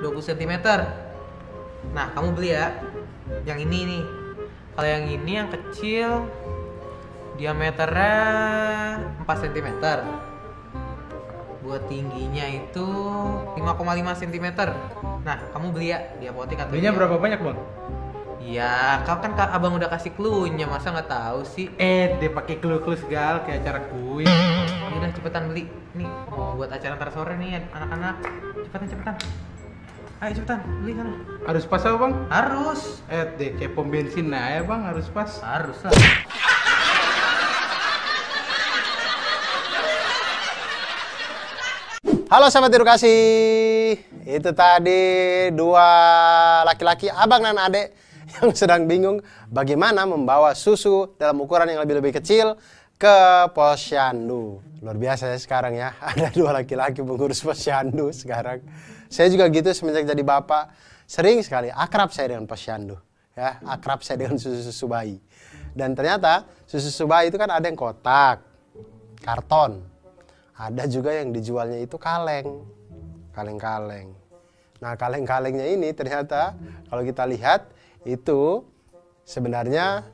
20 cm. Nah, kamu beli ya yang ini nih. Kalau yang ini yang kecil diameternya 4 cm. Buat tingginya itu 5,5 cm. Nah, kamu beli ya di apotek atau Belinya berapa banyak, Bang? Ya, kau kan abang udah kasih clue-nya, masa nggak tahu sih? Dia pakai clue-clue segala kayak acara kuis. Udah cepetan beli. Nih, mau buat acara ntar sore nih anak-anak. Cepetan. Ayo cepetan, beli sana. Harus pas apa, Bang? Harus. Deh kayak pom bensin ya, Bang, harus pas. Harus lah. Halo sahabat edukasi, itu tadi dua laki-laki, abang dan adek yang sedang bingung bagaimana membawa susu dalam ukuran yang lebih kecil ke posyandu. Luar biasa ya sekarang ya, ada dua laki-laki pengurus posyandu sekarang. Saya juga gitu semenjak jadi bapak, sering sekali akrab saya dengan posyandu. Ya, akrab saya dengan susu-susu bayi. Dan ternyata susu-susu bayi itu kan ada yang kotak, karton. Ada juga yang dijualnya itu kaleng. Nah, kaleng-kalengnya ini ternyata kalau kita lihat itu sebenarnya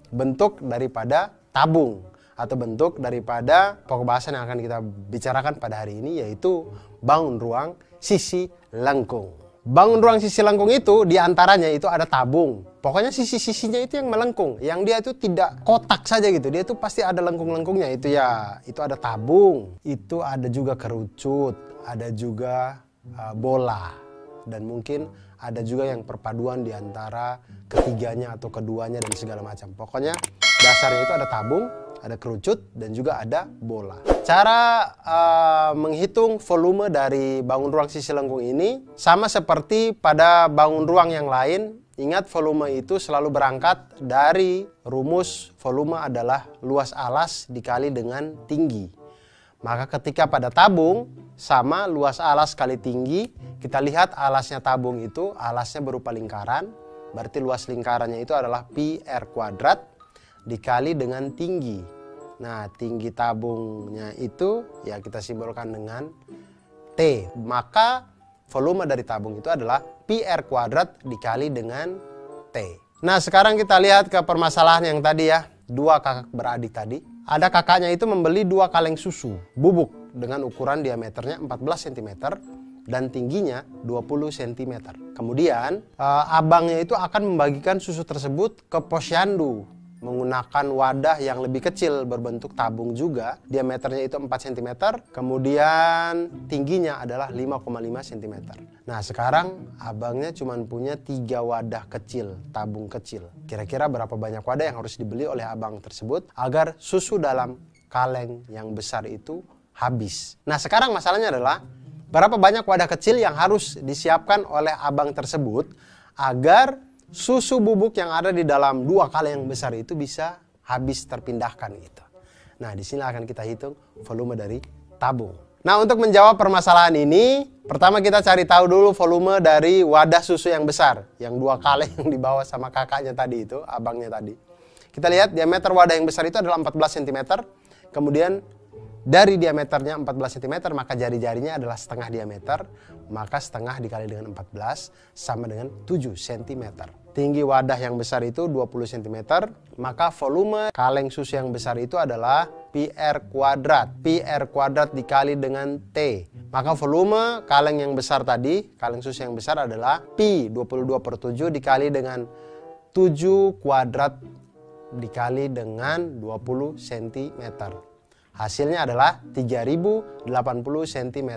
bentuk daripada tabung atau bentuk daripada pokok bahasan yang akan kita bicarakan pada hari ini, yaitu bangun ruang sisi lengkung. Bangun ruang sisi lengkung itu diantaranya itu ada tabung. Pokoknya sisi-sisinya itu yang melengkung, yang dia itu tidak kotak saja gitu. Dia itu pasti ada lengkung-lengkungnya itu ya. Itu ada tabung, itu ada juga kerucut, ada juga bola, dan mungkin ada juga yang perpaduan di antara ketiganya atau keduanya dan segala macam. Pokoknya dasarnya itu ada tabung, ada kerucut, dan juga ada bola. Cara menghitung volume dari bangun ruang sisi lengkung ini sama seperti pada bangun ruang yang lain. Ingat, volume itu selalu berangkat dari rumus volume adalah luas alas dikali dengan tinggi. Maka ketika pada tabung sama luas alas kali tinggi, kita lihat alasnya tabung itu alasnya berupa lingkaran, berarti luas lingkarannya itu adalah pi r kuadrat dikali dengan tinggi. Nah, tinggi tabungnya itu ya kita simbolkan dengan T. Maka volume dari tabung itu adalah pi r kuadrat dikali dengan T. Nah, sekarang kita lihat ke permasalahan yang tadi ya. Dua kakak beradik tadi. Ada kakaknya itu membeli dua kaleng susu bubuk dengan ukuran diameternya 14 cm dan tingginya 20 cm. Kemudian abangnya itu akan membagikan susu tersebut ke posyandu menggunakan wadah yang lebih kecil berbentuk tabung juga, diameternya itu 4 cm, kemudian tingginya adalah 5,5 cm. Nah, sekarang abangnya cuma punya 3 wadah kecil, tabung kecil. Kira-kira berapa banyak wadah yang harus dibeli oleh abang tersebut agar susu dalam kaleng yang besar itu habis? Nah, sekarang masalahnya adalah berapa banyak wadah kecil yang harus disiapkan oleh abang tersebut agar susu bubuk yang ada di dalam dua kaleng yang besar itu bisa habis terpindahkan gitu. Nah, di sini akan kita hitung volume dari tabung. Nah, untuk menjawab permasalahan ini, pertama kita cari tahu dulu volume dari wadah susu yang besar, yang dua kaleng yang dibawa sama kakaknya tadi itu, abangnya tadi. Kita lihat diameter wadah yang besar itu adalah 14 cm. Kemudian dari diameternya 14 cm, maka jari-jarinya adalah setengah diameter, maka setengah dikali dengan 14 sama dengan 7 cm. Tinggi wadah yang besar itu 20 cm, maka volume kaleng susu yang besar itu adalah pi r kuadrat. Pi r kuadrat dikali dengan T. Maka volume kaleng yang besar tadi, kaleng susu yang besar adalah pi 22/7 dikali dengan 7 kuadrat dikali dengan 20 cm. Hasilnya adalah 3080 cm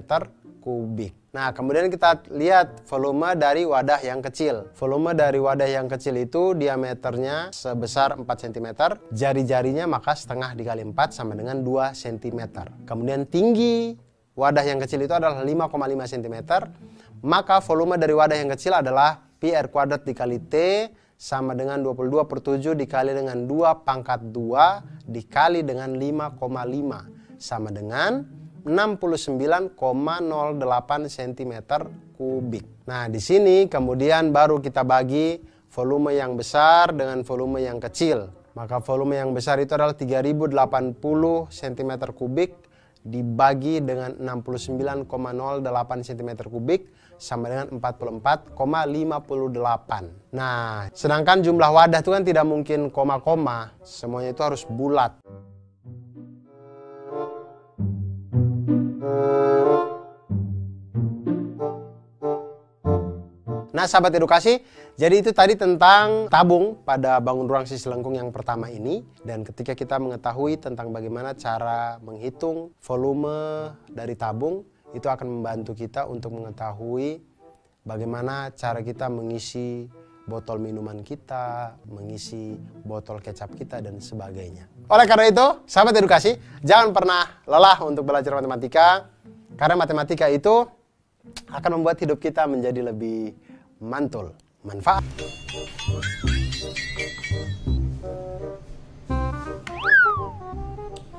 kubik. Nah, kemudian kita lihat volume dari wadah yang kecil. Volume dari wadah yang kecil itu diameternya sebesar 4 cm. Jari-jarinya maka setengah dikali 4 sama dengan 2 cm. Kemudian tinggi wadah yang kecil itu adalah 5,5 cm. Maka volume dari wadah yang kecil adalah pi r kuadrat dikali T sama dengan 22/7 dikali dengan 2 pangkat 2 dikali dengan 5,5 sama dengan 69,08 cm kubik. Nah, di sini kemudian baru kita bagi volume yang besar dengan volume yang kecil. Maka volume yang besar itu adalah 3080 cm kubik dibagi dengan 69,08 cm kubik, sama dengan 44,58. Nah, sedangkan jumlah wadah itu kan tidak mungkin koma-koma, semuanya itu harus bulat. Nah, sahabat edukasi, jadi itu tadi tentang tabung pada bangun ruang sisi lengkung yang pertama ini. Dan ketika kita mengetahui tentang bagaimana cara menghitung volume dari tabung, itu akan membantu kita untuk mengetahui bagaimana cara kita mengisi botol minuman kita, mengisi botol kecap kita, dan sebagainya. Oleh karena itu, sahabat edukasi, jangan pernah lelah untuk belajar matematika, karena matematika itu akan membuat hidup kita menjadi lebih mantul, manfaat.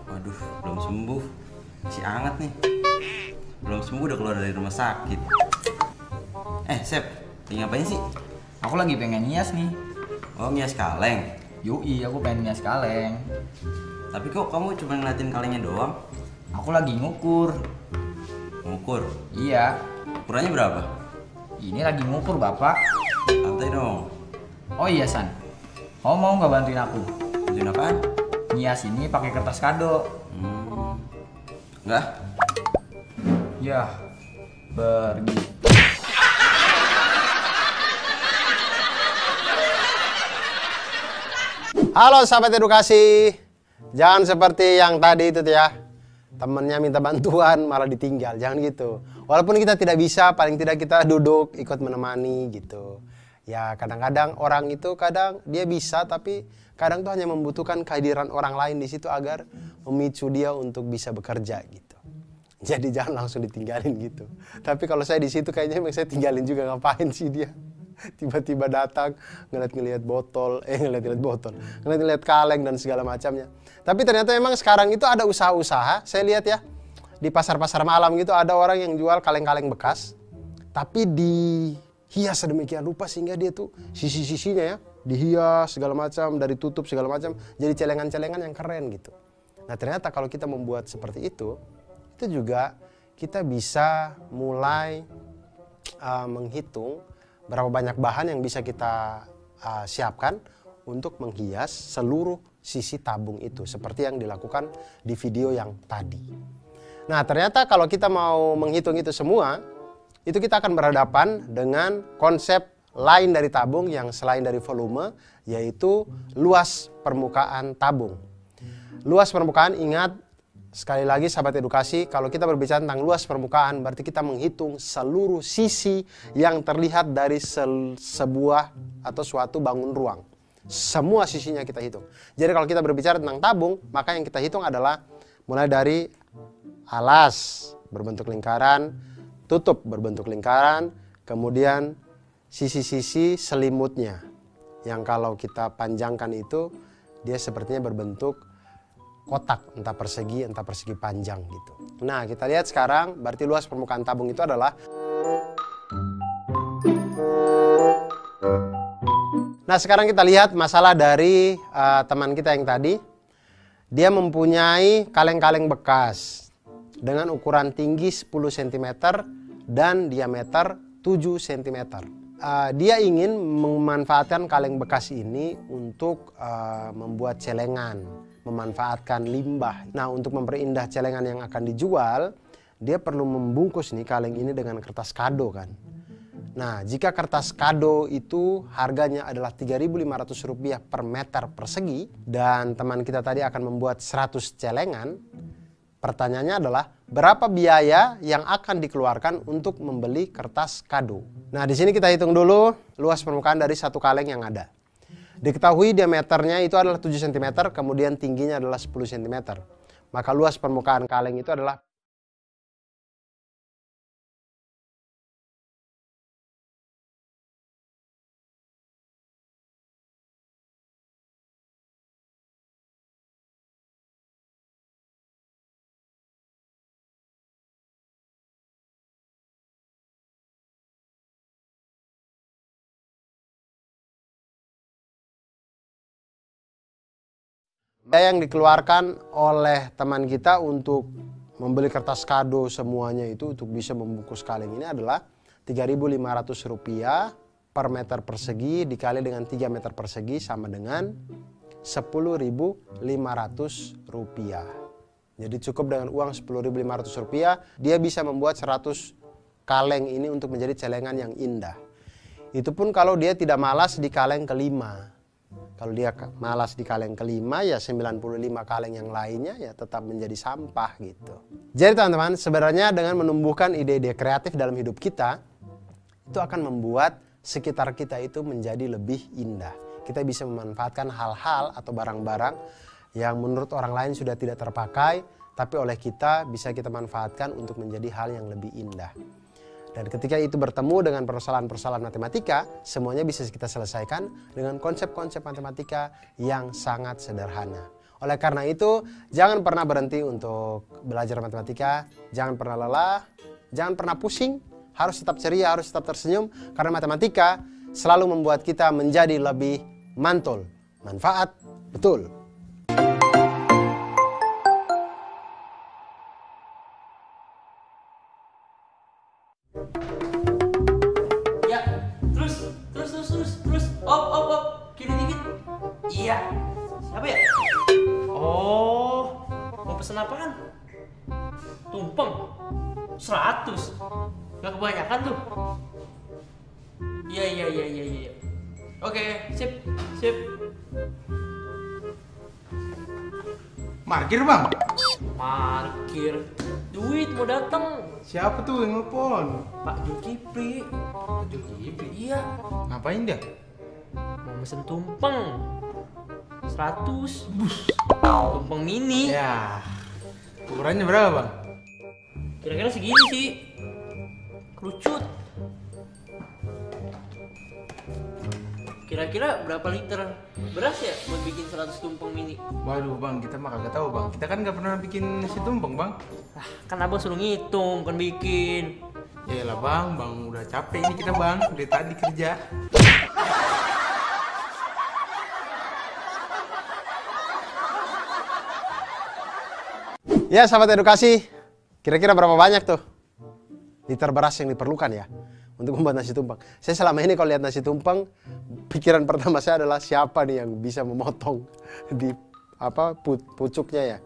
Waduh, belum sembuh. Masih hangat nih. Belum sembuh udah keluar dari rumah sakit. Sep, lagi ngapain sih? Aku lagi pengen ngias nih. Oh, ngias kaleng. Yoi, aku pengen ngias kaleng. Tapi kok kamu cuma ngeliatin kalengnya doang? Aku lagi ngukur. Ngukur? Iya. Ukurannya berapa? Ini lagi ngukur, Bapak. Santai dong. Oh iya, San. Kamu mau nggak bantuin aku? Bantuin apaan? Ngias ini pakai kertas kado. Enggak? Yah, pergi. Halo sahabat edukasi, jangan seperti yang tadi itu ya, temennya minta bantuan malah ditinggal, jangan gitu. Walaupun kita tidak bisa, paling tidak kita duduk ikut menemani gitu. Ya kadang-kadang orang itu kadang dia bisa, tapi kadang tuh hanya membutuhkan kehadiran orang lain di situ agar memicu dia untuk bisa bekerja gitu. Jadi jangan langsung ditinggalin gitu. Tapi kalau saya di situ kayaknya memang saya tinggalin juga, ngapain sih dia? Tiba-tiba datang ngeliat botol, ngeliat kaleng dan segala macamnya. Tapi ternyata memang sekarang itu ada usaha-usaha, saya lihat ya, di pasar-pasar malam gitu ada orang yang jual kaleng-kaleng bekas, tapi dihias sedemikian rupa sehingga dia tuh sisi-sisinya ya, dihias segala macam, dari tutup segala macam, jadi celengan-celengan yang keren gitu. Nah ternyata kalau kita membuat seperti itu juga kita bisa mulai menghitung berapa banyak bahan yang bisa kita siapkan untuk menghias seluruh sisi tabung itu, seperti yang dilakukan di video yang tadi. Nah ternyata kalau kita mau menghitung itu semua, itu kita akan berhadapan dengan konsep lain dari tabung yang selain dari volume, yaitu luas permukaan tabung. Luas permukaan, ingat sekali lagi sahabat edukasi, kalau kita berbicara tentang luas permukaan, berarti kita menghitung seluruh sisi yang terlihat dari sebuah atau suatu bangun ruang. Semua sisinya kita hitung. Jadi kalau kita berbicara tentang tabung, maka yang kita hitung adalah mulai dari alas berbentuk lingkaran, tutup berbentuk lingkaran, kemudian sisi-sisi selimutnya. Yang kalau kita panjangkan itu, dia sepertinya berbentuk kotak, entah persegi panjang gitu. Nah kita lihat sekarang, berarti luas permukaan tabung itu adalah. Nah sekarang kita lihat masalah dari teman kita yang tadi. Dia mempunyai kaleng-kaleng bekas dengan ukuran tinggi 10 cm dan diameter 7 cm. Dia ingin memanfaatkan kaleng bekas ini untuk membuat celengan, memanfaatkan limbah. Nah untuk memperindah celengan yang akan dijual, dia perlu membungkus nih kaleng ini dengan kertas kado kan. Nah jika kertas kado itu harganya adalah Rp3.500 per meter persegi, dan teman kita tadi akan membuat 100 celengan, pertanyaannya adalah berapa biaya yang akan dikeluarkan untuk membeli kertas kado. Nah di sini kita hitung dulu luas permukaan dari satu kaleng yang ada. Diketahui diameternya itu adalah 7 cm, kemudian tingginya adalah 10 cm. Maka luas permukaan kaleng itu adalah yang dikeluarkan oleh teman kita untuk membeli kertas kado semuanya itu untuk bisa membungkus kaleng ini adalah Rp3.500 per meter persegi dikali dengan 3 meter persegi sama dengan Rp10.500. Jadi cukup dengan uang Rp10.500, dia bisa membuat 100 kaleng ini untuk menjadi celengan yang indah. Itu pun kalau dia tidak malas di kaleng kelima. Kalau dia malas di kaleng kelima, ya 95 kaleng yang lainnya ya tetap menjadi sampah gitu. Jadi teman-teman, sebenarnya dengan menumbuhkan ide-ide kreatif dalam hidup kita, itu akan membuat sekitar kita itu menjadi lebih indah. Kita bisa memanfaatkan hal-hal atau barang-barang yang menurut orang lain sudah tidak terpakai, tapi oleh kita bisa kita manfaatkan untuk menjadi hal yang lebih indah. Dan ketika itu bertemu dengan persoalan-persoalan matematika, semuanya bisa kita selesaikan dengan konsep-konsep matematika yang sangat sederhana. Oleh karena itu, jangan pernah berhenti untuk belajar matematika, jangan pernah lelah, jangan pernah pusing, harus tetap ceria, harus tetap tersenyum, karena matematika selalu membuat kita menjadi lebih mantul. Manfaat, betul. Ya, terus. Op. Kiri dikit. Iya. Siapa ya? Oh, mau pesen apaan? Tumpeng. 100. Gak kebanyakan tuh. Iya. Oke, sip. Markir bang. Parkir. Duit mau datang. Siapa tuh yang nelfon? Pak Julkipli. Iya, Ngapain dia? mau mesen tumpeng 100. Tumpeng mini. Ya. Ukurannya berapa bang? Kira-kira segini sih. Kerucut. Kira-kira berapa liter beras ya buat bikin 100 tumpeng mini? Waduh bang, kita mah kagak tahu bang. Kita kan nggak pernah bikin nasi tumpeng bang. Ah, kan abang suruh ngitung, bukan bikin. Yalah bang, udah capek ini kita bang. Dari tadi kerja. Ya sahabat edukasi, kira-kira berapa banyak tuh liter beras yang diperlukan ya untuk membuat nasi tumpeng? Saya selama ini kalau lihat nasi tumpeng, pikiran pertama saya adalah siapa nih yang bisa memotong di pucuknya ya.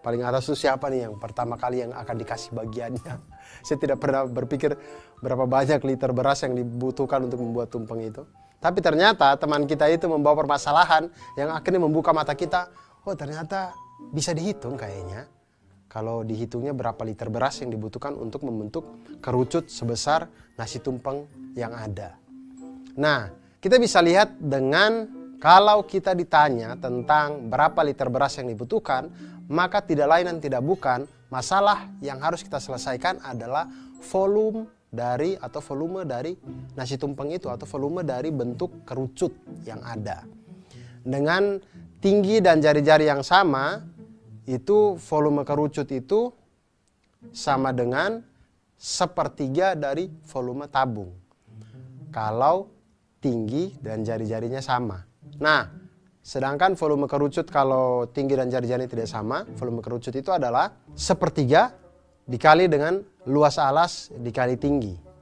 Paling atas itu siapa nih yang pertama kali yang akan dikasih bagiannya. Saya tidak pernah berpikir berapa banyak liter beras yang dibutuhkan untuk membuat tumpeng itu. Tapi ternyata teman kita itu membawa permasalahan yang akhirnya membuka mata kita. Oh ternyata bisa dihitung kayaknya. Kalau dihitungnya berapa liter beras yang dibutuhkan untuk membentuk kerucut sebesar nasi tumpeng yang ada. Nah, kita bisa lihat dengan kalau kita ditanya tentang berapa liter beras yang dibutuhkan, maka tidak lain dan tidak bukan masalah yang harus kita selesaikan adalah volume dari nasi tumpeng itu atau volume dari bentuk kerucut yang ada. Dengan tinggi dan jari-jari yang sama, itu volume kerucut itu sama dengan 1/3 dari volume tabung. Kalau tinggi dan jari-jarinya sama. Nah, sedangkan volume kerucut kalau tinggi dan jari-jarinya tidak sama, volume kerucut itu adalah 1/3 dikali dengan luas alas dikali tinggi.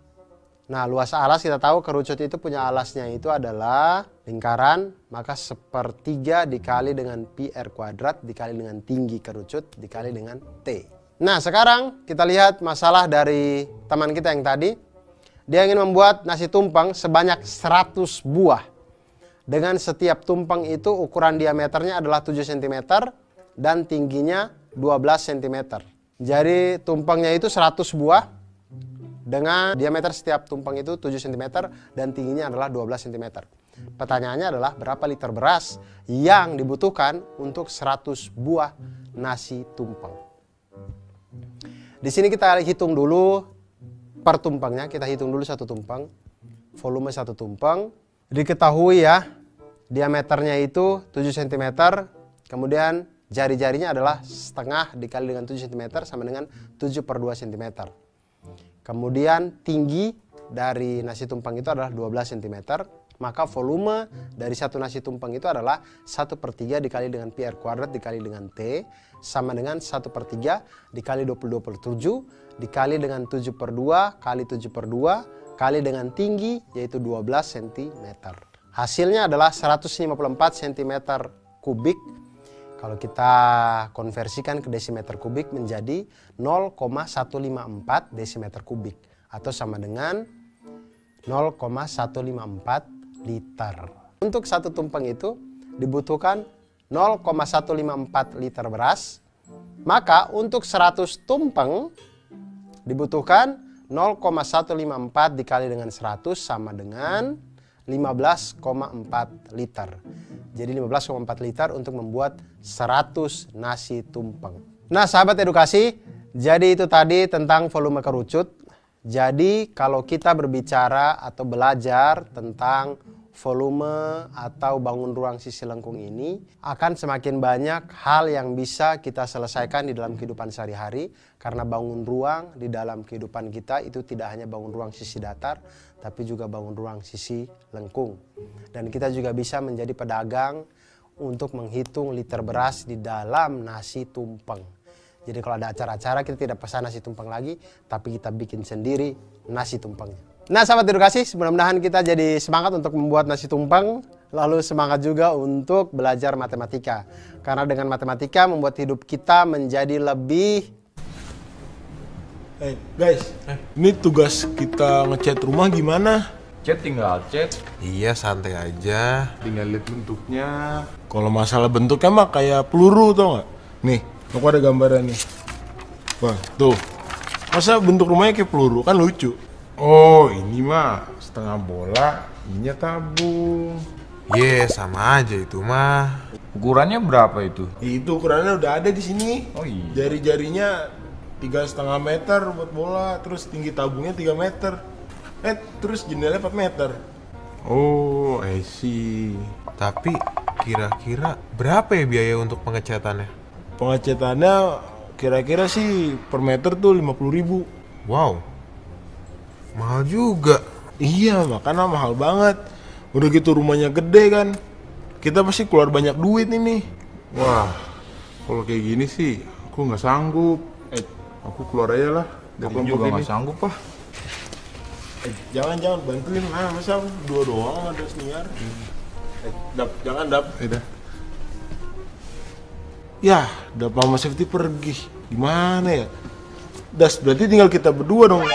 Nah, luas alas kita tahu kerucut itu punya alasnya itu adalah lingkaran, maka 1/3 dikali dengan pi r kuadrat dikali dengan tinggi kerucut dikali dengan T. Nah, sekarang kita lihat masalah dari teman kita yang tadi. Dia ingin membuat nasi tumpeng sebanyak 100 buah. Dengan setiap tumpeng itu ukuran diameternya adalah 7 cm dan tingginya 12 cm. Jadi tumpengnya itu 100 buah. Dengan diameter setiap tumpeng itu 7 cm dan tingginya adalah 12 cm. Pertanyaannya adalah berapa liter beras yang dibutuhkan untuk 100 buah nasi tumpeng. Di sini kita hitung dulu per tumpengnya. Kita hitung dulu satu tumpeng. Volume satu tumpeng. Diketahui ya, diameternya itu 7 cm. Kemudian jari-jarinya adalah setengah dikali dengan 7 cm sama dengan 7/2 cm. Kemudian tinggi dari nasi tumpeng itu adalah 12 cm, maka volume dari satu nasi tumpeng itu adalah 1/3 dikali dengan pi r kuadrat dikali dengan T sama dengan 1/3 dikali 20/27 dikali dengan 7/2 kali 7/2 kali dengan tinggi yaitu 12 cm. Hasilnya adalah 154 cm kubik. Kalau kita konversikan ke desimeter kubik menjadi 0,154 desimeter kubik atau sama dengan 0,154 liter. Untuk satu tumpeng itu dibutuhkan 0,154 liter beras, maka untuk 100 tumpeng dibutuhkan 0,154 dikali dengan 100 sama dengan 15,4 liter. Jadi 15,4 liter untuk membuat 100 nasi tumpeng. Nah sahabat edukasi, jadi itu tadi tentang volume kerucut. Jadi kalau kita berbicara atau belajar tentang volume atau bangun ruang sisi lengkung ini, akan semakin banyak hal yang bisa kita selesaikan di dalam kehidupan sehari-hari. Karena bangun ruang di dalam kehidupan kita itu tidak hanya bangun ruang sisi datar, tapi juga bangun ruang sisi lengkung. Dan kita juga bisa menjadi pedagang untuk menghitung liter beras di dalam nasi tumpeng. Jadi kalau ada acara-acara kita tidak pesan nasi tumpeng lagi, tapi kita bikin sendiri nasi tumpengnya. Nah sahabat edukasi, mudah-mudahan kita jadi semangat untuk membuat nasi tumpeng, lalu semangat juga untuk belajar matematika. Karena dengan matematika membuat hidup kita menjadi lebih... Guys, ini tugas kita ngecat rumah gimana? Cat tinggal cat. Iya, santai aja. Tinggal lihat bentuknya. Kalau masalah bentuknya mah kayak peluru, tau nggak? Nih, aku ada gambaran nih. Wah, tuh. Masa bentuk rumahnya kayak peluru? Kan lucu. Oh, ini mah setengah bola, ininya tabung. Sama aja itu mah. Ukurannya berapa itu? Itu ukurannya udah ada di sini. Oh iya. Jari-jarinya 3,5 meter buat bola, terus tinggi tabungnya 3 meter. Terus jendelanya 4 meter. Oh, I see. Tapi kira-kira berapa ya biaya untuk pengecatannya? Pengecatannya kira-kira sih per meter tuh 50.000. Wow, mahal juga. Iya, makanya mahal banget. Udah gitu rumahnya gede kan, kita pasti keluar banyak duit ini. Wah, kalau kayak gini sih aku nggak sanggup. Aku keluar aja lah dari Aku juga nggak sanggup, Pak. Jangan bantuin, masa dua doang ada senior. Jangan Dap. Udah. Ya, Dap sama Safety pergi. Gimana ya? Das, berarti tinggal kita berdua dong.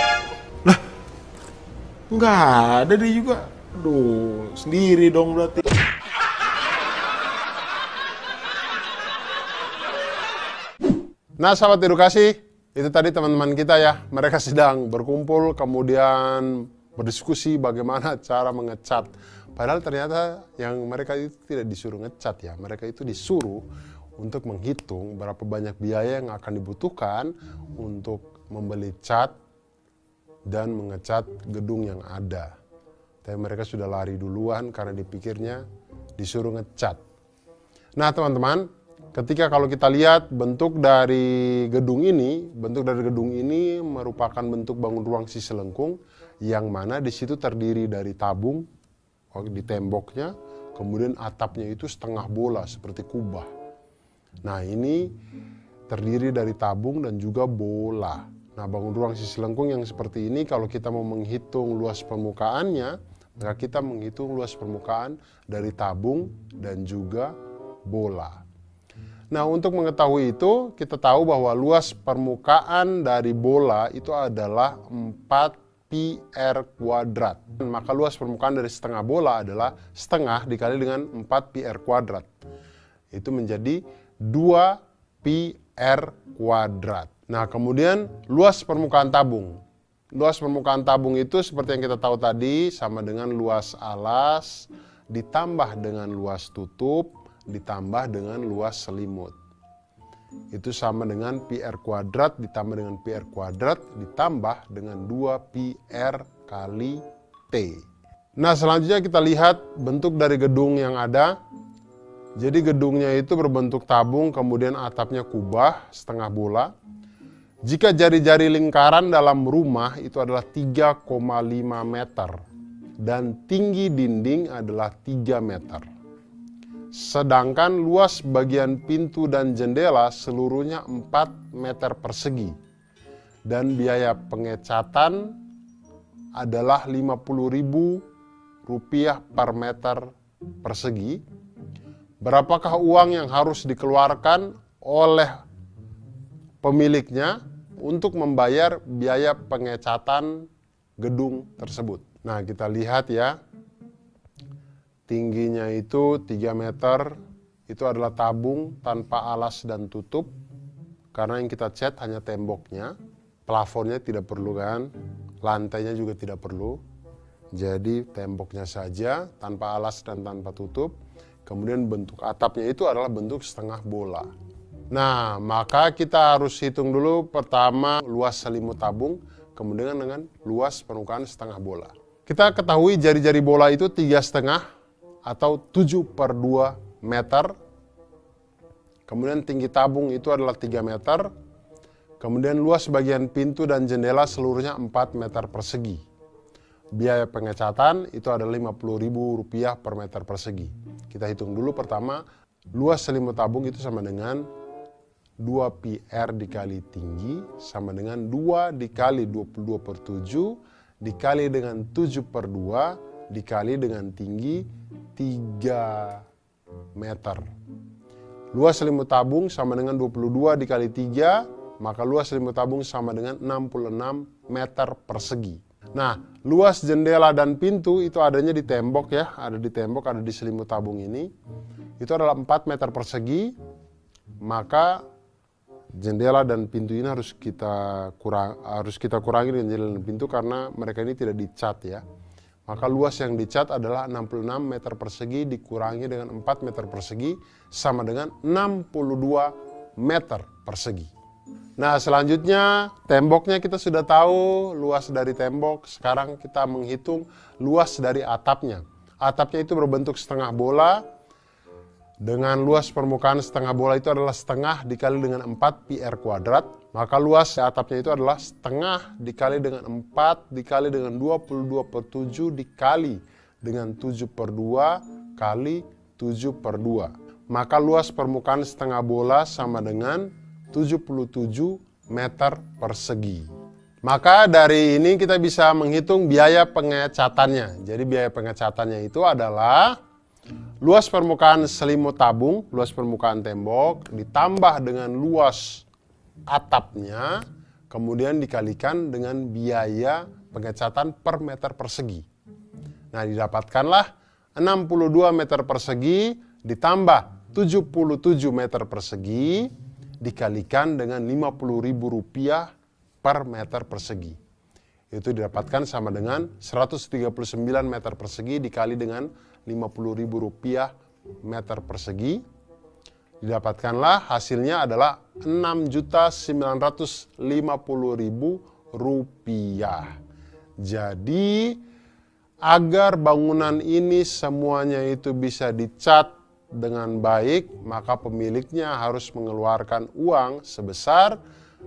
Lah, nggak ada dia juga. Aduh, sendiri dong berarti. Nah sahabat edukasi, itu tadi teman-teman kita ya, mereka sedang berkumpul kemudian berdiskusi bagaimana cara mengecat. Padahal ternyata yang mereka itu tidak disuruh ngecat ya, mereka itu disuruh untuk menghitung berapa banyak biaya yang akan dibutuhkan untuk membeli cat dan mengecat gedung yang ada. Tapi mereka sudah lari duluan karena dipikirnya disuruh ngecat. Nah teman-teman, ketika kalau kita lihat bentuk dari gedung ini merupakan bentuk bangun ruang sisi lengkung yang mana di situ terdiri dari tabung di temboknya, kemudian atapnya itu setengah bola seperti kubah. Nah ini terdiri dari tabung dan juga bola. Nah bangun ruang sisi lengkung yang seperti ini kalau kita mau menghitung luas permukaannya, maka kita menghitung luas permukaan dari tabung dan juga bola. Nah untuk mengetahui itu, kita tahu bahwa luas permukaan dari bola itu adalah 4 pi r kuadrat. Maka luas permukaan dari setengah bola adalah setengah dikali dengan 4 pi r kuadrat. Itu menjadi 2 pi r kuadrat. Nah kemudian luas permukaan tabung. Luas permukaan tabung itu seperti yang kita tahu tadi sama dengan luas alas ditambah dengan luas tutup ditambah dengan luas selimut. Itu sama dengan pi r kuadrat ditambah dengan pi r kuadrat ditambah dengan 2 pi r kali T. Nah selanjutnya kita lihat bentuk dari gedung yang ada. Jadi gedungnya itu berbentuk tabung kemudian atapnya kubah setengah bola. Jika jari-jari lingkaran dalam rumah itu adalah 3,5 meter dan tinggi dinding adalah 3 meter. Sedangkan luas bagian pintu dan jendela seluruhnya 4 meter persegi. Dan biaya pengecatan adalah Rp50.000 per meter persegi, berapakah uang yang harus dikeluarkan oleh pemiliknya untuk membayar biaya pengecatan gedung tersebut? Nah, kita lihat ya, tingginya itu 3 meter, itu adalah tabung tanpa alas dan tutup, karena yang kita cat hanya temboknya, plafonnya tidak perlu kan, lantainya juga tidak perlu. Jadi temboknya saja tanpa alas dan tanpa tutup. Kemudian bentuk atapnya itu adalah bentuk setengah bola. Nah, maka kita harus hitung dulu pertama luas selimut tabung, kemudian dengan luas permukaan setengah bola. Kita ketahui jari-jari bola itu 3,5 atau 7/2 meter. Kemudian tinggi tabung itu adalah 3 meter. Kemudian luas bagian pintu dan jendela seluruhnya 4 meter persegi. Biaya pengecatan itu adalah Rp50.000 per meter persegi. Kita hitung dulu pertama, luas selimut tabung itu sama dengan 2 PR dikali tinggi sama dengan 2 dikali 22/7 dikali dengan 7/2 dikali dengan tinggi 3 meter. Luas selimut tabung sama dengan 22 dikali 3, maka luas selimut tabung sama dengan 66 meter persegi. Nah, luas jendela dan pintu itu adanya di tembok ya, ada di tembok, ada di selimut tabung ini. Itu adalah 4 meter persegi, maka jendela dan pintu ini harus kita kurangi dengan jendela dan pintu karena mereka ini tidak dicat ya. Maka luas yang dicat adalah 66 meter persegi dikurangi dengan 4 meter persegi sama dengan 62 meter persegi. Nah, selanjutnya temboknya kita sudah tahu luas dari tembok. Sekarang kita menghitung luas dari atapnya. Atapnya itu berbentuk setengah bola. Dengan luas permukaan setengah bola itu adalah setengah dikali dengan 4 PR kuadrat. Maka luas atapnya itu adalah setengah dikali dengan 4 dikali dengan 22/7 dikali dengan 7/2 kali 7/2. Maka luas permukaan setengah bola sama dengan 77 meter persegi. Maka dari ini kita bisa menghitung biaya pengecatannya. Jadi biaya pengecatannya itu adalah luas permukaan selimut tabung, luas permukaan tembok, ditambah dengan luas atapnya, kemudian dikalikan dengan biaya pengecatan per meter persegi. Nah, didapatkanlah 62 meter persegi ditambah 77 meter persegi dikalikan dengan Rp50.000 per meter persegi. Itu didapatkan sama dengan 139 meter persegi dikali dengan Rp50.000 meter persegi. Didapatkanlah hasilnya adalah Rp6.950.000. Jadi agar bangunan ini semuanya itu bisa dicat dengan baik, maka pemiliknya harus mengeluarkan uang sebesar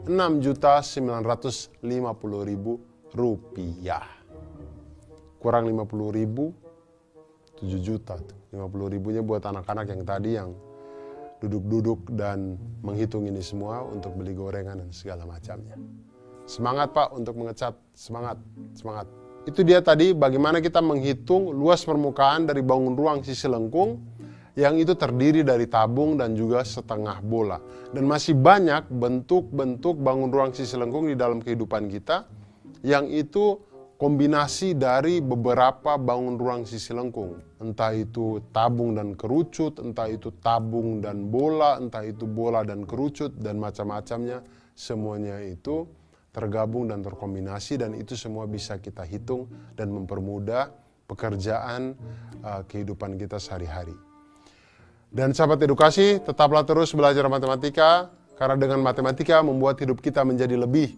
Rp6.950.000. Kurang 50.000, 7 juta. 50.000-nya buat anak-anak yang tadi yang duduk-duduk dan menghitung ini semua untuk beli gorengan dan segala macamnya. Semangat Pak untuk mengecat, semangat, semangat. Itu dia tadi bagaimana kita menghitung luas permukaan dari bangun ruang sisi lengkung yang itu terdiri dari tabung dan juga setengah bola. Dan masih banyak bentuk-bentuk bangun ruang sisi lengkung di dalam kehidupan kita yang itu kombinasi dari beberapa bangun ruang sisi lengkung. Entah itu tabung dan kerucut, entah itu tabung dan bola, entah itu bola dan kerucut, dan macam-macamnya. Semuanya itu tergabung dan terkombinasi, dan itu semua bisa kita hitung dan mempermudah pekerjaan kehidupan kita sehari-hari. Dan sahabat edukasi, tetaplah terus belajar matematika, karena dengan matematika membuat hidup kita menjadi lebih